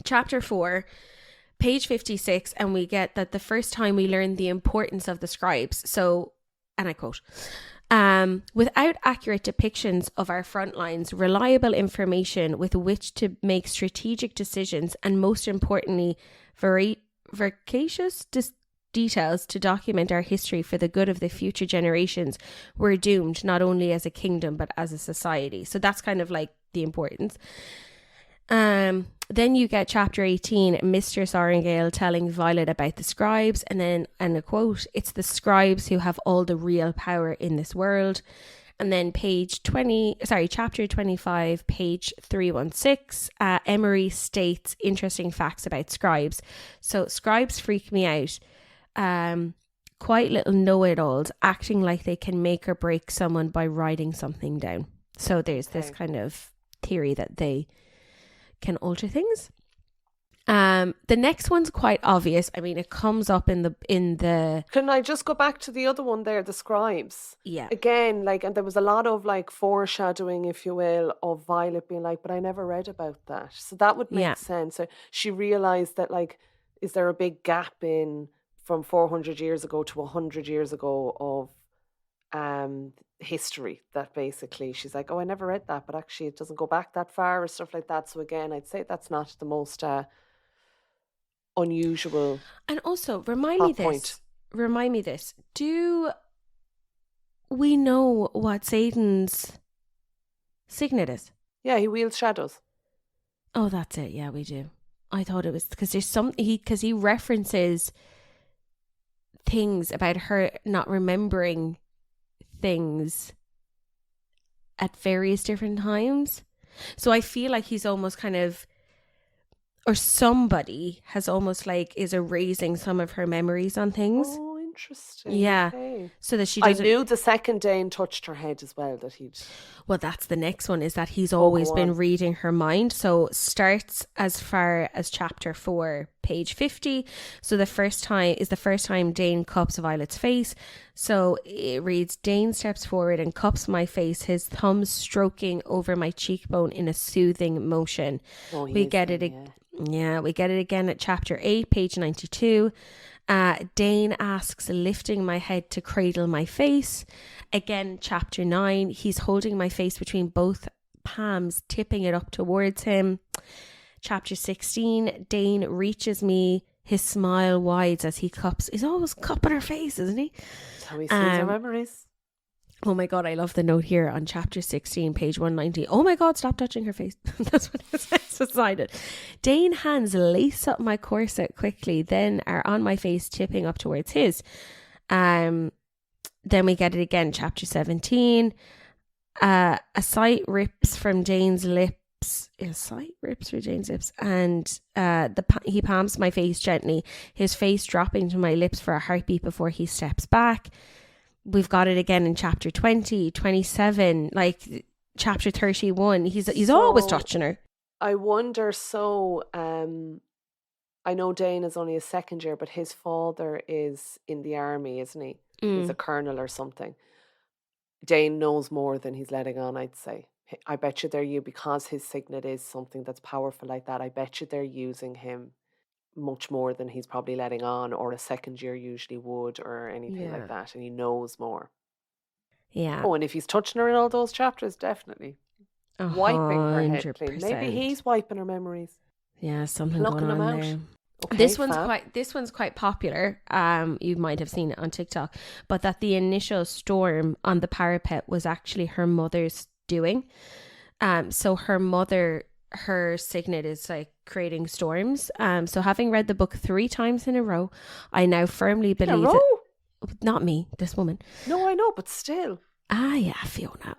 chapter 4, page 56, and we get that the first time we learn the importance of the scribes. So, and I quote, without accurate depictions of our front lines, reliable information with which to make strategic decisions, and most importantly, veracious details to document our history for the good of the future generations, we're doomed not only as a kingdom but as a society. So that's kind of like the importance. Then you get chapter 18, Mr. Sorrengail telling Violet about the scribes, and then, and a quote, it's the scribes who have all the real power in this world. And then chapter 25, page 316, Emery states interesting facts about scribes. So scribes freak me out. Quite little know-it-alls, acting like they can make or break someone by writing something down. So there's this kind of theory that they can alter things. The next one's quite obvious. I mean, it comes up in the. Can I just go back to the other one there, the scribes? Yeah. Again, and there was a lot of foreshadowing, if you will, of Violet being like, but I never read about that. So that would make sense. So she realized that is there a big gap from 400 years ago to 100 years ago of history, that basically she's like, oh, I never read that, but actually it doesn't go back that far or stuff like that. So again, I'd say that's not the most unusual. And also remind me this, do we know what Satan's signet is? Yeah, he wields shadows. Oh, that's it. Yeah, we do. I thought it was because there's because he references things about her not remembering things at various different times. So I feel like he's almost kind of, or somebody has almost is erasing some of her memories on things. Oh, Interesting. Yeah. Okay. So that she I doesn't. knew the second Dane touched her head as well, that he'd... Well, that's the next one, is that he's Oh, always go been on. reading her mind. So starts as far as chapter 4, page 50. So the first time Dane cups Violet's face. So it reads, Dane steps forward and cups my face, his thumbs stroking over my cheekbone in a soothing motion. Oh, he We is get then, it. yeah. Yeah, we get it again at chapter 8, page 92. Dane asks, lifting my head to cradle my face. Again, chapter 9, he's holding my face between both palms, tipping it up towards him. Chapter 16, Dane reaches me, his smile wides as he cups. He's always cupping her face, isn't he? That's how he sees our memories. Oh my God, I love the note here on chapter 16, page 190. Oh my God, stop touching her face. That's what it says beside it. Dane hands lace up my corset quickly, then are on my face, tipping up towards his. Then we get it again, chapter 17. A sight rips from Dane's lips. A sight rips from Dane's lips. And he palms my face gently, his face dropping to my lips for a heartbeat before he steps back. We've got it again in chapter 20, 27, like chapter 31. He's always touching her. I wonder, I know Dane is only a second year, but his father is in the army, isn't he? He's a colonel or something. Dane knows more than he's letting on, I'd say. I bet you because his signet is something that's powerful like that, I bet you they're using him much more than he's probably letting on, or a second year usually would, or anything like that, and he knows more. Yeah. Oh, and if he's touching her in all those chapters, definitely. Wiping her head clean. Maybe he's wiping her memories. Yeah, something Plucking going them on out. there. Okay, this one's quite popular. You might have seen it on TikTok, but that the initial storm on the parapet was actually her mother's doing. So her mother, her signet is like creating storms. So having read the book 3 times in a row, I now firmly believe that, not me, this woman. No, I know, but still. Yeah, Fiona.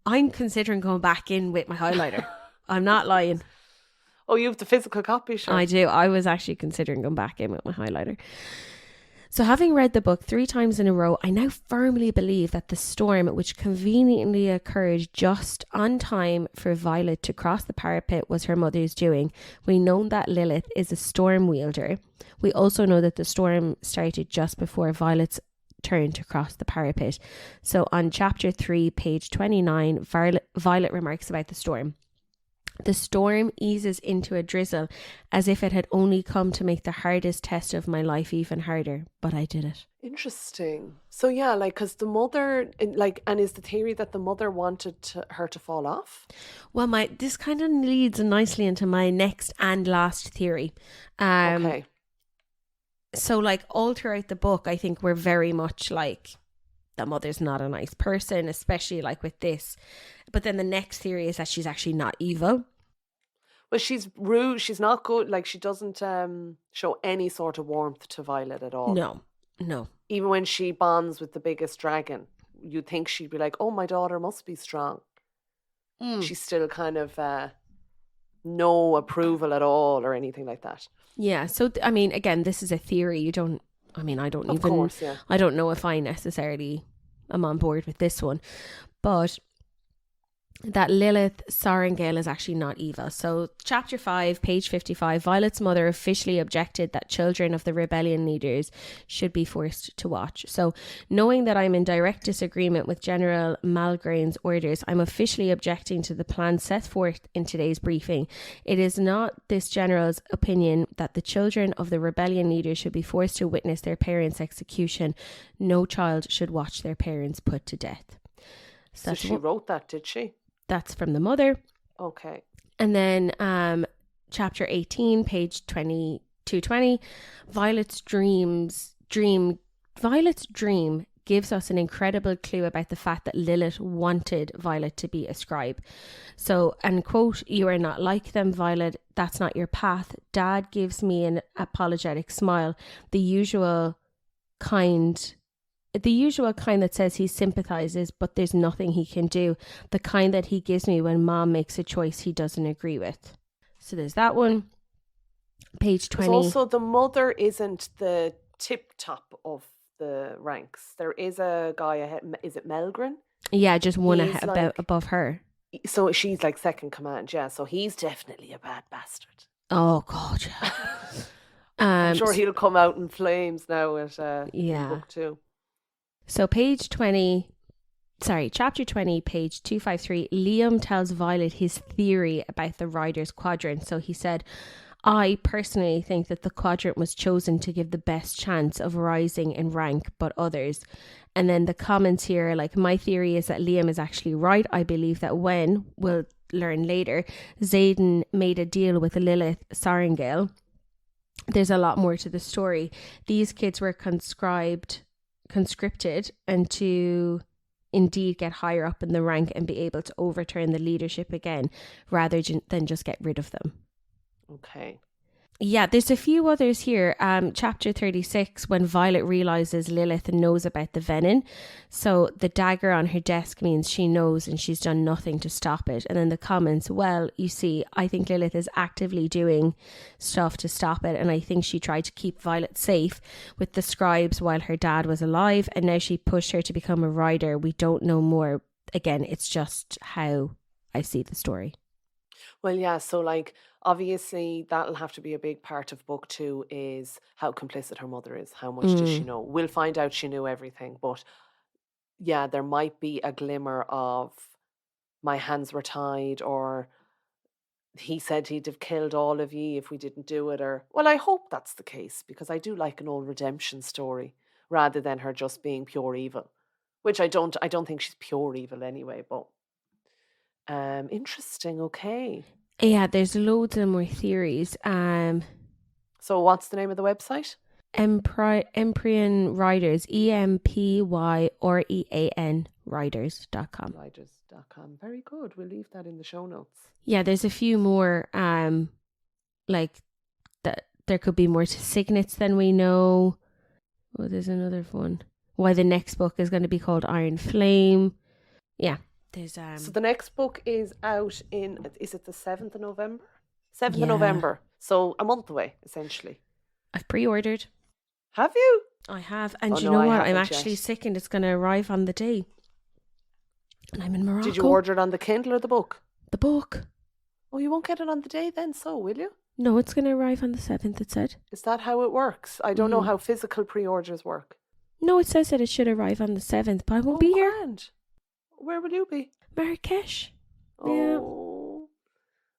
I'm considering going back in with my highlighter. I'm not lying. Oh, you have the physical copy, sure. I do. I was actually considering going back in with my highlighter. So having read the book 3 times in a row, I now firmly believe that the storm, which conveniently occurred just on time for Violet to cross the parapet, was her mother's doing. We know that Lilith is a storm wielder. We also know that the storm started just before Violet's turn to cross the parapet. So on chapter 3, page 29, Violet remarks about the storm. The storm eases into a drizzle as if it had only come to make the hardest test of my life even harder, but I did it. Interesting. So yeah, like, because the mother, and is the theory that the mother wanted her to fall off? Well, this kind of leads nicely into my next and last theory. Okay. So like all throughout the book, I think we're very much like, the mother's not a nice person, especially like with this. But then the next theory is that she's actually not evil. Well, she's rude. She's not good. Like, she doesn't show any sort of warmth to Violet at all. No. Even when she bonds with the biggest dragon, you'd think she'd be like, oh, my daughter must be strong. She's still kind of no approval at all or anything like that. Yeah. So, I mean, again, this is a theory. I don't Of course, yeah. I don't know if I necessarily am on board with this one, but that Lilith Sorrengail is actually not evil. So chapter 5, page 55, Violet's mother officially objected that children of the rebellion leaders should be forced to watch. So knowing that I'm in direct disagreement with General Malgrain's orders, I'm officially objecting to the plan set forth in today's briefing. It is not this general's opinion that the children of the rebellion leaders should be forced to witness their parents' execution. No child should watch their parents put to death. So she wrote that, did she? That's from the mother. Okay. And then chapter 18, page 220, Violet's dream gives us an incredible clue about the fact that Lilith wanted Violet to be a scribe. So, and quote, "You are not like them, Violet. That's not your path. Dad gives me an apologetic smile, the usual kind that says he sympathizes, but there's nothing he can do. The kind that he gives me when Mom makes a choice he doesn't agree with." So there's that one. Page 20. Also, the mother isn't the tip top of the ranks. There is a guy ahead. Is it Melgren? Yeah, just one He's like, above her. so she's like second command. Yeah, so he's definitely a bad bastard. Oh God. Yeah. I'm sure he'll come out in flames now in Yeah. book 2. So chapter 20, page 253, Liam tells Violet his theory about the Rider's Quadrant. So he said, I personally think that the quadrant was chosen to give the best chance of rising in rank, but others. And then the comments here, like, my theory is that Liam is actually right. I believe that when, we'll learn later, Xaden made a deal with Lilith Saringale, there's a lot more to the story. These kids were conscripted and to indeed get higher up in the rank and be able to overturn the leadership again rather than just get rid of them. Okay. Yeah, there's a few others here. Chapter 36, when Violet realizes Lilith knows about the venom. So the dagger on her desk means she knows and she's done nothing to stop it. And then the comments, well, you see, I think Lilith is actively doing stuff to stop it. And I think she tried to keep Violet safe with the scribes while her dad was alive. And now she pushed her to become a rider. We don't know more. Again, it's just how I see the story. Well, yeah, so like obviously that'll have to be a big part of book 2 is how complicit her mother is. How much does she know? We'll find out she knew everything, but yeah, there might be a glimmer of my hands were tied, or he said he'd have killed all of ye if we didn't do it, or well, I hope that's the case because I do like an old redemption story rather than her just being pure evil, which I don't think she's pure evil anyway, but interesting. Okay. Yeah, there's loads of more theories. So what's the name of the website? Empyrean Riders, EMPYREAN Riders.com. Riders.com. Very good. We'll leave that in the show notes. Yeah, there's a few more like that there could be more to signets than we know. Oh, there's another one. Why the next book is going to be called Iron Flame. Yeah. There's So the next book is out is it the 7th of November? 7th of November. So a month away, essentially. I've pre-ordered. Have you? I have. And Oh, you no, know I what? I'm haven't actually yet. sick and it's going to arrive on the day. And I'm in Morocco. Did you order it on the Kindle or the book? The book. Oh, you won't get it on the day then, so will you? No, it's going to arrive on the 7th, it said. Is that how it works? I don't know how physical pre-orders work. No, it says that it should arrive on the 7th, but I won't be here. Grand. Where will you be? Marrakesh. Oh,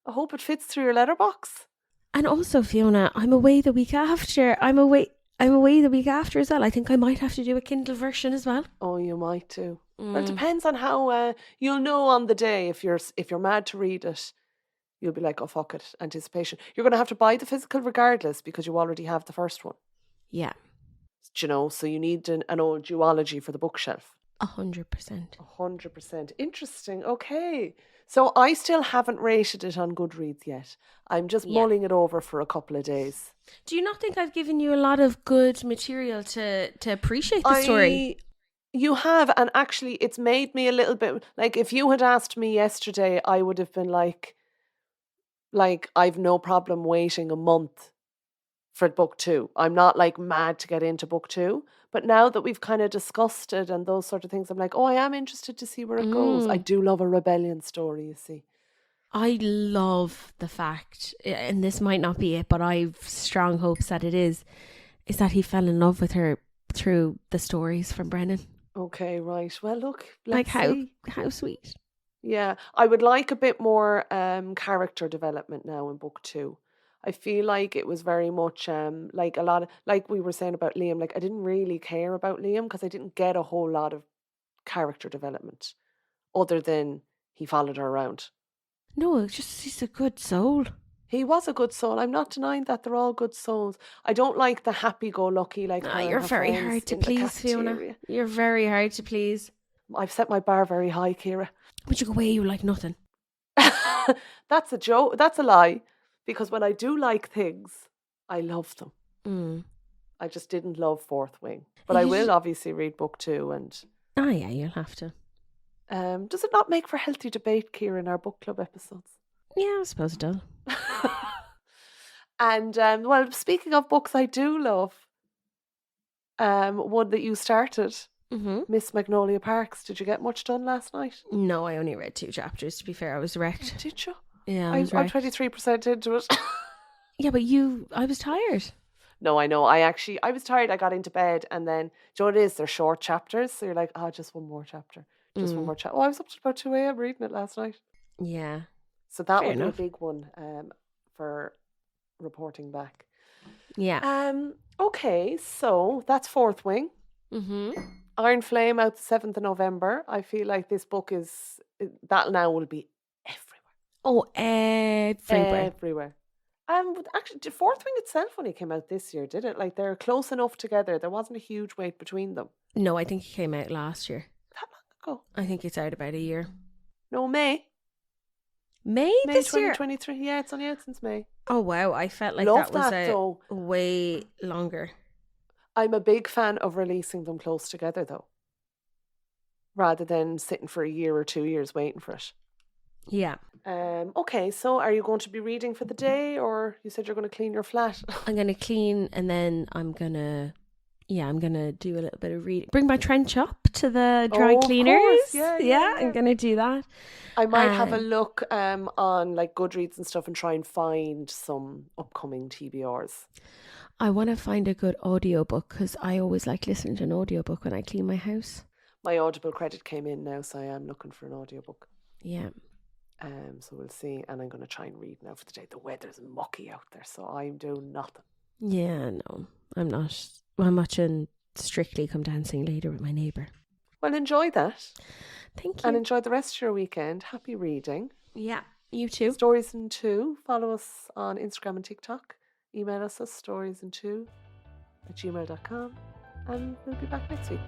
I hope it fits through your letterbox. And also, Fiona, I'm away the week after. I'm away the week after as well. I think I might have to do a Kindle version as well. Oh, you might too. Well, it depends on how you'll know on the day if you're mad to read it. You'll be like, oh fuck it, anticipation. You're going to have to buy the physical regardless because you already have the first one. Yeah. Do you know? So you need an old duology for the bookshelf. 100%. 100%. Interesting. Okay. So I still haven't rated it on Goodreads yet. I'm just mulling it over for a couple of days. Do you not think I've given you a lot of good material to appreciate the story? You have, and actually it's made me a little bit, like if you had asked me yesterday, I would have been like I've no problem waiting a month for book 2. I'm not like mad to get into book 2. But now that we've kind of discussed it and those sort of things, I'm like, oh, I am interested to see where it goes. I do love a rebellion story, you see. I love the fact, and this might not be it, but I've strong hopes that it is that he fell in love with her through the stories from Brennan. Okay, right. Well, look, let's see. How sweet. Yeah, I would like a bit more character development now in book 2. I feel like it was very much like a lot of, like we were saying about Liam, like I didn't really care about Liam because I didn't get a whole lot of character development other than he followed her around. No, it's just he's a good soul. He was a good soul. I'm not denying that they're all good souls. I don't like the happy-go-lucky like her. You're very hard to please, Fiona. You're very hard to please. I've set my bar very high, Ciara. But you go away, you like nothing. That's a joke. That's a lie. Because when I do like things, I love them. I just didn't love Fourth Wing. But I will obviously read book 2 and... Oh yeah, you'll have to. Does it not make for healthy debate, Ciara, in our book club episodes? Yeah, I suppose it does. And, well, speaking of books I do love, one that you started, Mm-hmm. Miss Magnolia Parks. Did you get much done last night? No, I only read 2 chapters, to be fair. I was wrecked. Did you? Yeah, I was I'm wrecked. 23% into it. Yeah, but I was tired. No, I know. I was tired. I got into bed and then, do you know what it is? They're short chapters. So you're like, just one more chapter. Just one more chapter. Oh, I was up to about 2 a.m. reading it last night. Yeah. So that Fair would be enough. a big one for reporting back. Yeah. Okay, so that's Fourth Wing. Mm-hmm. Iron Flame out the 7th of November. I feel like this book that now will be everywhere. Oh, everywhere. Everywhere. But actually, the Fourth Wing itself only came out this year, did it? Like they're close enough together. There wasn't a huge wait between them. No, I think it came out last year. That long ago? I think it's out about a year. No, May May this year? 2023. Yeah, it's only out since May. Oh, wow. I felt like Love that was though. way longer. I'm a big fan of releasing them close together, though, rather than sitting for a year or 2 years waiting for it. Yeah. Okay, so are you going to be reading for the day, or you said you're going to clean your flat? I'm going to clean and then I'm going to do a little bit of reading. Bring my trench up to the dry cleaners. Of course. Yeah. I'm going to do that. I might have a look on like Goodreads and stuff and try and find some upcoming TBRs. I want to find a good audiobook because I always like listening to an audiobook when I clean my house. My Audible credit came in now, so I am looking for an audiobook. Yeah. So we'll see, and I'm going to try and read now for the day. The weather's mucky out there, so I'm doing nothing. Yeah, no, I'm not. I'm watching Strictly Come Dancing later with my neighbour. Well, enjoy that. Thank you. And enjoy the rest of your weekend. Happy reading. Yeah, you too. Stories in 2. Follow us on Instagram and TikTok. Email us at storiesin2@gmail.com. And we'll be back next week.